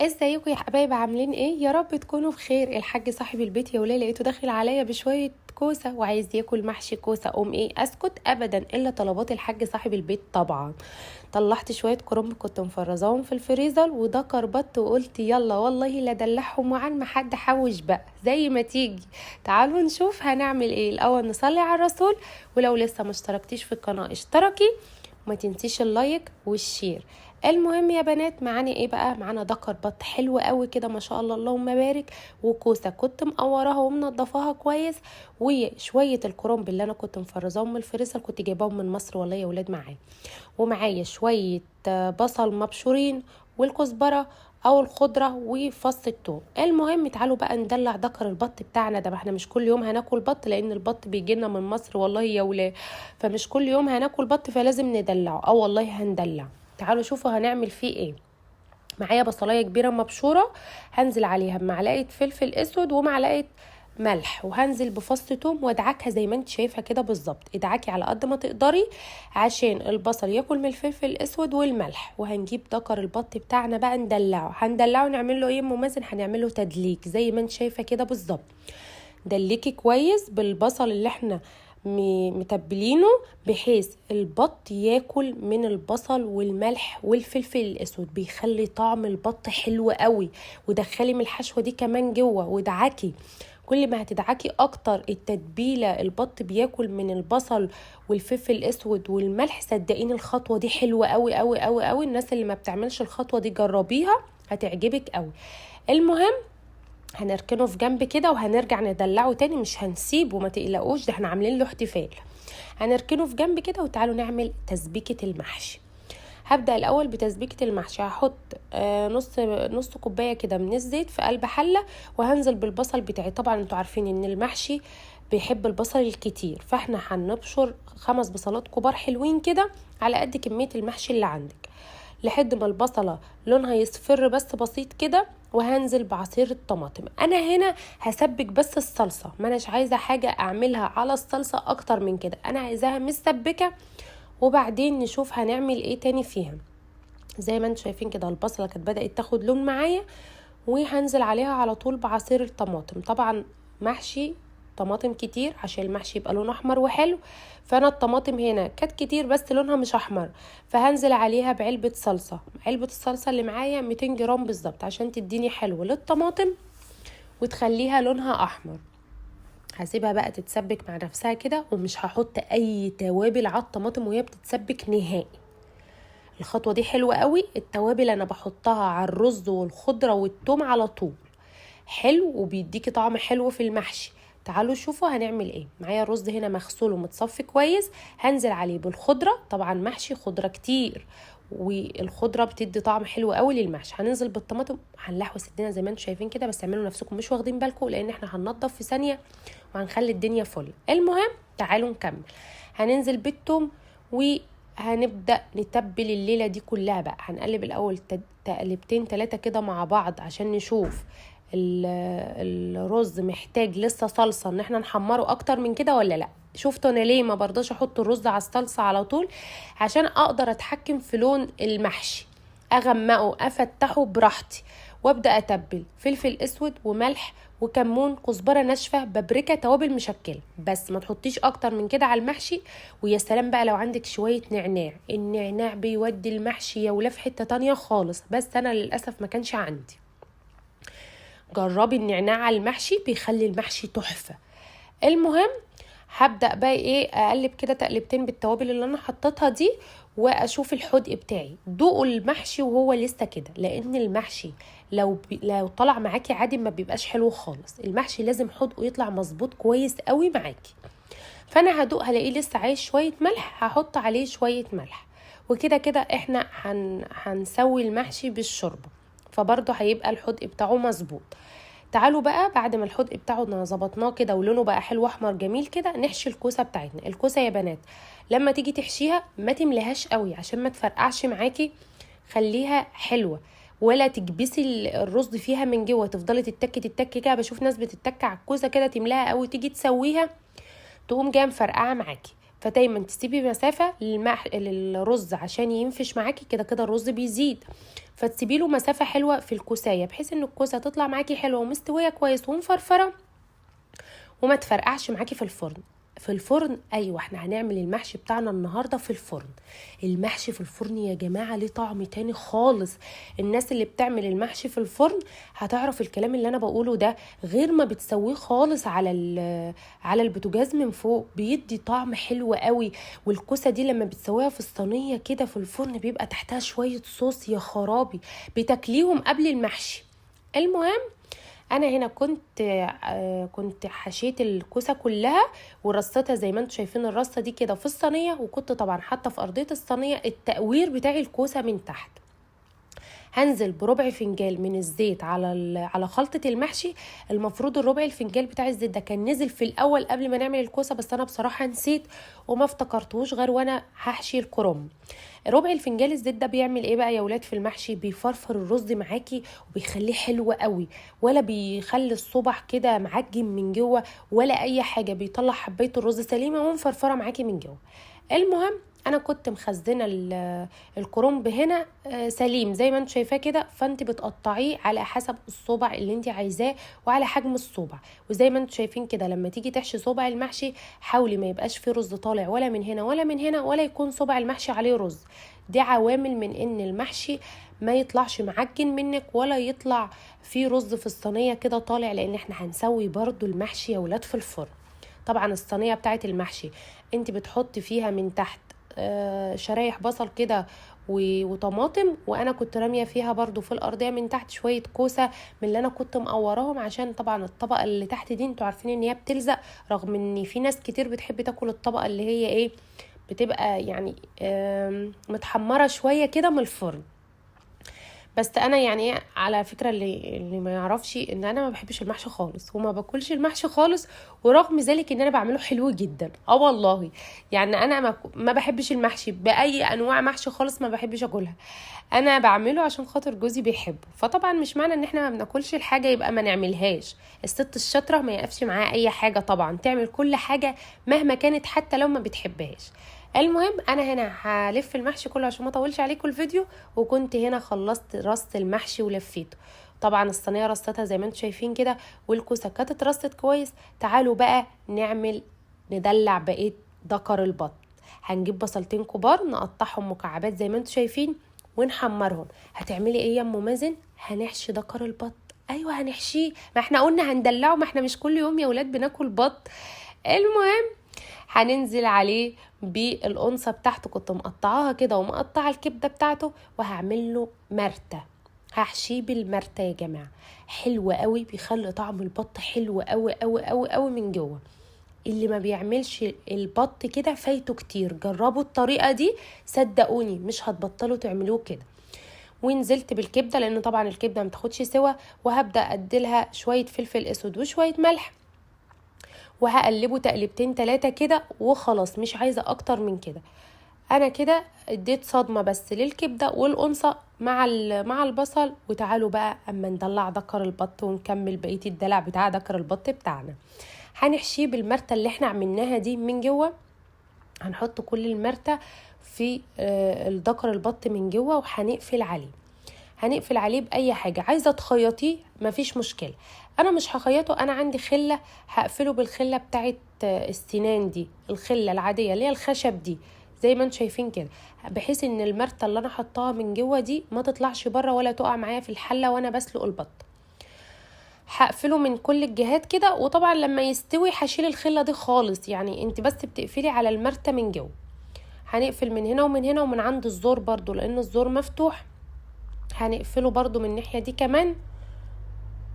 ازيكم يا حبايبي؟ عاملين ايه؟ يا رب تكونوا بخير. الحاج صاحب البيت يا وليه لقيته داخل عليا بشويه كوسه وعايز ياكل محشي كوسه. ايه اسكت ابدا الا طلبات الحاج صاحب البيت طبعا. طلعت شويه كرنب كنت مفرزاهم في الفريزر وده كربت وقلت يلا والله لا دلعهم وعن ما حد حوش بقى زي ما تيجي. تعالوا نشوف هنعمل ايه. الاول نصلي على الرسول، ولو لسه ما اشتركتيش في القناه اشتركي وما تنسيش اللايك والشير. المهم يا بنات، معانا ايه بقى؟ معانا دكر بط حلو قوي كده ما شاء الله اللهم بارك، وكوسه كنت مقوراها ومنضفاها كويس، وشويه الكرنب اللي انا كنت مفرزاهم من الفريزر كنت جايباهم من مصر والله يا ولاد معايا، ومعايا شويه بصل مبشورين والكزبره او الخضره وفص الثوم. المهم تعالوا بقى ندلع دكر البط بتاعنا ده، ما احنا مش كل يوم هناكل بط لان البط بيجي لنا من مصر والله يا ولاد، فمش كل يوم هناكل بط فلازم ندلعه. والله هندلع. تعالوا شوفوا هنعمل فيه ايه. معايا بصلايه كبيره مبشوره، هنزل عليها بمعلقه فلفل اسود ومعلقه ملح، وهنزل بفص توم وادعكها زي ما انت شايفه كده بالظبط. ادعكي على قد ما تقدري عشان البصل ياكل من الفلفل الاسود والملح. وهنجيب دكر البط بتاعنا بقى هندلعه نعمل له ايه مميز، هنعمله تدليك زي ما انت شايفه كده بالظبط. دلكي كويس بالبصل اللي احنا متبلينه بحيث البط ياكل من البصل والملح والفلفل الاسود، بيخلي طعم البط حلو قوي. ودخلي من الحشوه دي كمان جوه وادعكي. كل ما هتدعكي اكتر التتبيله البط بياكل من البصل والفلفل الاسود والملح. صدقيني الخطوه دي حلوه قوي قوي قوي قوي. الناس اللي ما بتعملش الخطوه دي جربيها هتعجبك قوي. المهم هنركنه في جنب كده وهنرجع ندلعه تاني، مش هنسيبه ما تقلقوش، ده احنا عاملين له احتفال. هنركنه في جنب كده وتعالوا نعمل تسبيكة المحشي. هبدأ الأول بتسبيكة المحشي. هحط نص كوباية كده من الزيت في قلب حلة، وهنزل بالبصل بتاعي. طبعا انتوا عارفين ان المحشي بيحب البصل الكتير، فاحنا هنبشر 5 بصلات كبار حلوين كده على قد كمية المحشي اللي عندك لحد ما البصلة لونها يصفر بس بسيط كده. وهنزل بعصير الطماطم. انا هنا هسبك بس الصلصة، ما اناش عايزة حاجة اعملها على الصلصة اكتر من كده، انا عايزاها مسبكة وبعدين نشوف هنعمل ايه تاني فيها. زي ما انتم شايفين كده البصلة كانت بدأت تاخد لون معايا، وهنزل عليها على طول بعصير الطماطم. طبعا محشي طماطم كتير عشان المحشي يبقى لونه احمر وحلو، فانا الطماطم هنا كانت كتير بس لونها مش احمر، فهنزل عليها بعلبة صلصة. علبة الصلصة اللي معايا 200 جرام بالظبط عشان تديني حلو للطماطم وتخليها لونها احمر. هسيبها بقى تتسبك مع نفسها كده، ومش هحط اي توابل على الطماطم وهي بتتسبك نهائي. الخطوة دي حلوة قوي. التوابل انا بحطها على الرز والخضرة والثوم على طول، حلو وبيديكي طعم حلو في المحشي. تعالوا شوفوا هنعمل ايه. معايا الرز هنا مغسول ومتصفي كويس، هنزل عليه بالخضرة. طبعا محشي خضرة كتير والخضرة بتدي طعم حلو قوي للمحشي. هننزل بالطماطم، هنلحوس الدنيا زي ما انتم شايفين كده، بس اعملوا نفسكم مش واخدين بالكم لان احنا هننضف في ثانية وهنخلي الدنيا فل. المهم تعالوا نكمل. هننزل بالثوم وهنبدأ نتبل الليلة دي كلها بقى. هنقلب الاول تقلبتين 3 كده مع بعض عشان نشوف الرز محتاج لسه صلصة ان احنا نحمره اكتر من كده ولا لا. شفتوا انا ليه ما برضاش احط الرز على الصلصة على طول؟ عشان اقدر اتحكم في لون المحشي، اغمقه افتحه براحتي، وابدا اتبل فلفل اسود وملح وكمون كزبره ناشفه بابريكا توابل مشكله، بس ما تحطيش اكتر من كده على المحشي. ويا سلام بقى لو عندك شويه نعناع، النعناع بيودي المحشي يا ولا في حته تانية خالص، بس انا للاسف ما كانش عندي. جربي النعناع على المحشي بيخلي المحشي تحفه. المهم هبدأ بقى ايه اقلب كده تقلبتين بالتوابل اللي انا حطيتها دي، واشوف الحدق بتاعي. دوقوا المحشي وهو لسه كده، لان المحشي لو طلع معاكي عادي ما بيبقاش حلو خالص. المحشي لازم حدقه يطلع مظبوط كويس قوي معاكي. فانا هدوق هلاقيه لسه عايز شويه ملح، هحط عليه شويه ملح. وكده كده احنا هنسوي المحشي بالشوربه، فبرضه هيبقى الحدق بتاعه مظبوط. تعالوا بقى بعد ما الحدق بتاعه ظبطناه كده ولونه بقى حلو احمر جميل كده، نحشي الكوسه بتاعتنا. الكوسه يا بنات لما تيجي تحشيها ما تملهاش قوي عشان ما تفرقعش معاكي، خليها حلوه، ولا تكبسي الرز فيها من جوه تفضلي تتكي كده. بشوف ناس بتتك على الكوسه كده تملاها قوي، تيجي تسويها تقوم جايه مفرقعه معاكي. فدايما تسيبي مسافه للرز عشان ينفش معاكي، كده كده الرز بيزيد، فتسيبي له مسافه حلوه في الكوسايه بحيث ان الكوسه تطلع معاكي حلوه ومستويه كويس ومفرفره وما تفرقعش معاكي في الفرن. في الفرن، ايوه احنا هنعمل المحشي بتاعنا النهارده في الفرن. المحشي في الفرن يا جماعه ليه طعم تاني خالص. الناس اللي بتعمل المحشي في الفرن هتعرف الكلام اللي انا بقوله ده، غير ما بتسويه خالص على البوتاجاز من فوق، بيدي طعم حلو قوي. والكوسه دي لما بتسويها في الصينيه كده في الفرن بيبقى تحتها شويه صوص يا بتاكليهم قبل المحشي. المهم انا هنا كنت حشيت الكوسه كلها ورصتها زي ما انتم شايفين الرصه دي كده في الصينيه، وكنت طبعا حاطه في ارضيه الصينيه التقوير بتاع الكوسه من تحت. هنزل بربع فنجان من الزيت على خلطه المحشي. المفروض الربع الفنجان بتاع الزيت ده كان نزل في الاول قبل ما نعمل الكوسه، بس انا بصراحه نسيت وما افتكرتوش غير وانا هحشي الكرنب. ربع الفنجان الزيت ده بيعمل ايه بقى يا ولاد في المحشي؟ بيفرفر الرز معاكي وبيخليه حلو قوي، ولا بيخلي الصبح كده معجن من جوه ولا اي حاجه، بيطلع حبايه الرز سليمه ومفرفره معاكي من جوه. المهم انا كنت مخزنه الكرنب هنا سليم زي ما انت شايفاه كده، فانت بتقطعيه على حسب الصبع اللي انت عايزاه وعلى حجم الصبع. وزي ما انت شايفين كده لما تيجي تحشي صبع المحشي حاولي ما يبقاش فيه رز طالع ولا من هنا ولا من هنا، ولا يكون صبع المحشي عليه رز. دي عوامل من ان المحشي ما يطلعش معجن منك ولا يطلع فيه رز في الصينيه كده طالع، لان احنا هنسوي برضو المحشي يا ولاد في الفرن. طبعا الصينيه بتاعت المحشي انت بتحطي فيها من تحت شرايح بصل كده وطماطم، وانا كنت راميه فيها برضو في الارضيه من تحت شويه كوسه من اللي انا كنت مقوراهم، عشان طبعا الطبقه اللي تحت دي انتوا عارفين ان هي بتلزق، رغم ان في ناس كتير بتحب تاكل الطبقه اللي هي ايه بتبقى يعني متحمره شويه كده من الفرن. بس انا يعني على فكره اللي ما يعرفش ان انا ما بحبش المحشي خالص وما باكلش المحشي خالص، ورغم ذلك ان انا بعمله حلو جدا. والله يعني انا ما بحبش المحشي باي انواع محشي خالص، ما بحبش اكلها. انا بعمله عشان خاطر جوزي بيحبه، فطبعا مش معنى ان احنا ما بناكلش الحاجه يبقى ما نعملهاش. الست الشاطره ما يقفش معاها اي حاجه، طبعا تعمل كل حاجه مهما كانت حتى لو ما بتحبهاش. المهم انا هنا هلف المحشي كله عشان ما اطولش عليكم الفيديو، وكنت هنا خلصت رص المحشي ولفيته. طبعا الصينيه رصتها زي ما انتم شايفين كده، والكوسه كانت اترصت كويس. تعالوا بقى ندلع بقيه دكر البط. هنجيب بصلتين كبار نقطعهم مكعبات زي ما انتم شايفين ونحمرهم. هتعملي ايه يا ام مازن؟ هنحشي دكر البط. ايوه هنحشيه، ما احنا قلنا هندلعه، ما احنا مش كل يوم يا ولاد بناكل بط. المهم هننزل عليه بالقنصه بتاعته، كنت مقطعاها كده ومقطعه الكبده بتاعته، وهعمل له مرته. هحشيه بالمرته يا جماعه، حلو قوي، بيخلي طعم البط حلو قوي قوي قوي قوي من جوه. اللي ما بيعملش البط كده فايته كتير، جربوا الطريقه دي صدقوني مش هتبطلوا تعملوه كده. ونزلت بالكبده لان طبعا الكبده ما تاخدش سوا، وهبدا اديلها شويه فلفل اسود وشويه ملح، وهقلبه تقلبتين 3 كده وخلاص، مش عايزه اكتر من كده. انا كده اديت صدمه بس للكبده والقنصه مع البصل. وتعالوا بقى اما ندلع دكر البط ونكمل بقيه الدلع بتاع دكر البط بتاعنا. هنحشيه بالمرته اللي احنا عملناها دي من جوه. هنحط كل المرته في الدكر البط من جوه، هنقفل عليه باي حاجه. عايزه تخيطيه مفيش مشكله، انا مش هخيطه، انا عندي خله هقفله بالخله بتاعت السنان دي، الخله العاديه اللي هي الخشب دي زي ما انتم شايفين كده، بحيث ان المرته اللي انا حطاها من جوه دي ما تطلعش بره ولا تقع معايا في الحله وانا بسلق البط. هقفله من كل الجهات كده، وطبعا لما يستوي هشيل الخله دي خالص، يعني انت بس بتقفلي على المرته من جوه. هنقفل من هنا ومن هنا ومن عند الزور برضو لان الزور مفتوح، هنقفله برضو من الناحيه دي كمان.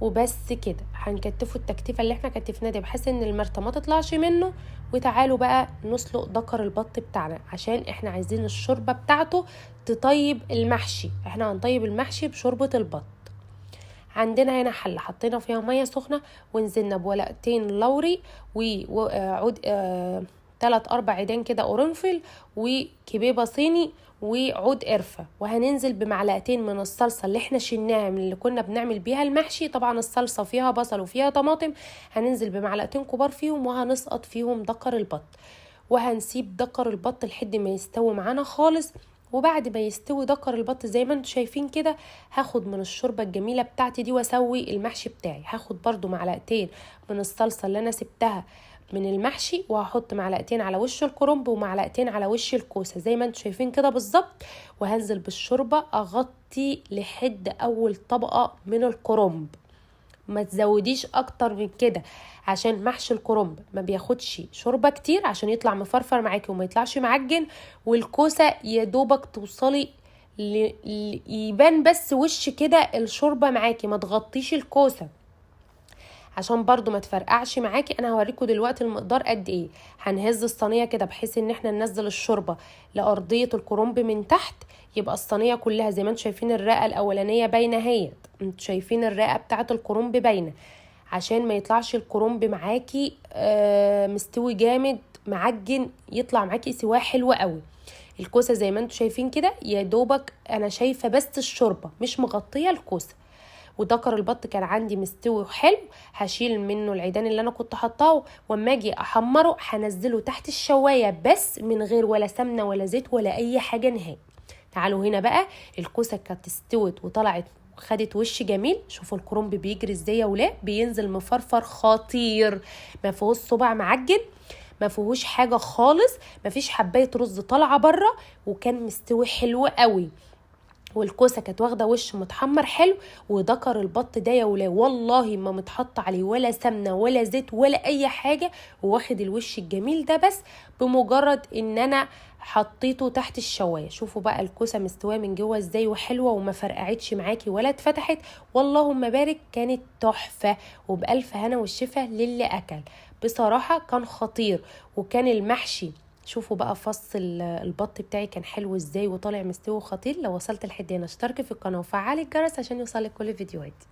وبس كده هنكتفه التكتيفه اللي احنا كتفناه دي بحيث ان المرته ما تطلعش منه. وتعالوا بقى نسلق دكر البط بتاعنا عشان احنا عايزين الشوربه بتاعته تطيب المحشي. احنا هنطيب المحشي بشوربه البط. عندنا هنا حله حطينا فيها ميه سخنه ونزلنا بورقتين لوري وعود 3-4 عيدان كده قرنفل وكبيبه صيني وعود قرفه، وهننزل بمعلقتين من الصلصه اللي احنا شلناها من اللي كنا بنعمل بيها المحشي. طبعا الصلصه فيها بصل وفيها طماطم، هننزل بمعلقتين كبار فيهم وهنسقط فيهم دكر البط. وهنسيب دكر البط لحد ما يستوي معانا خالص. وبعد ما يستوي دكر البط زي ما انتوا شايفين كده، هاخد من الشوربه الجميله بتاعتي دي واسوي المحشي بتاعي. هاخد برضو معلقتين من الصلصه اللي انا سبتها من المحشي، وهحط معلقتين على وش الكرنب ومعلقتين على وش الكوسه زي ما انتوا شايفين كده بالظبط. وهنزل بالشوربه اغطي لحد اول طبقه من الكرنب، ما تزوديش اكتر من كده عشان محشي الكرنب ما بياخدش شوربه كتير عشان يطلع مفرفر معاكي وما يطلعش معجن. والكوسه يا دوبك توصلي يبان بس وش كده الشوربه معاكي، ما تغطيش الكوسه عشان برضو ما تفرقعش معاكي. انا هوريكم دلوقتي المقدار قد ايه. هنهز الصينيه كده بحيث ان احنا ننزل الشوربه لارضيه الكرنب من تحت، يبقى الصينيه كلها زي ما انتم شايفين الرقه الاولانيه باينه اهي، انتوا شايفين الرقه بتاعه الكرنب باينه، عشان ما يطلعش الكرنب معاكي مستوي جامد معجن، يطلع معاكي سواه حلو قوي. الكوسه زي ما انتم شايفين كده يا دوبك انا شايفه بس الشوربه مش مغطيه الكوسه. ودكر البط كان عندي مستوي حلو، هشيل منه العيدان اللي انا كنت حطاه، واما اجي احمره هنزله تحت الشوايه بس من غير ولا سمنه ولا زيت ولا اي حاجه نهائي. تعالوا هنا بقى، الكوسه كانت استوت وطلعت خدت وش جميل. شوفوا الكرنب بيجري ازاي يا ولاد، بينزل مفرفر خطير، ما فيهوش صباع معجن، ما فيهوش حاجه خالص، ما فيش حبايه رز طالعه بره، وكان مستوي حلو قوي. والكوسه كانت واخده وش متحمر حلو. ودكر البط ده يا ولا والله ما متحط عليه ولا سمنه ولا زيت ولا اي حاجه، واخد الوش الجميل ده بس بمجرد ان انا حطيته تحت الشوايه. شوفوا بقى الكوسه مستويه من جوه ازاي وحلوه وما فرقعتش معاكي ولا اتفتحت، واللهم بارك، كانت تحفه وبالف هنا والشفا للي اكل. بصراحه كان خطير. وكان المحشي، شوفوا بقى فص البط بتاعي كان حلو ازاي وطالع مستوي خطير. لو وصلت لحد هنا اشتركي في القناه وفعلي الجرس عشان يوصلك كل فيديوهاتي.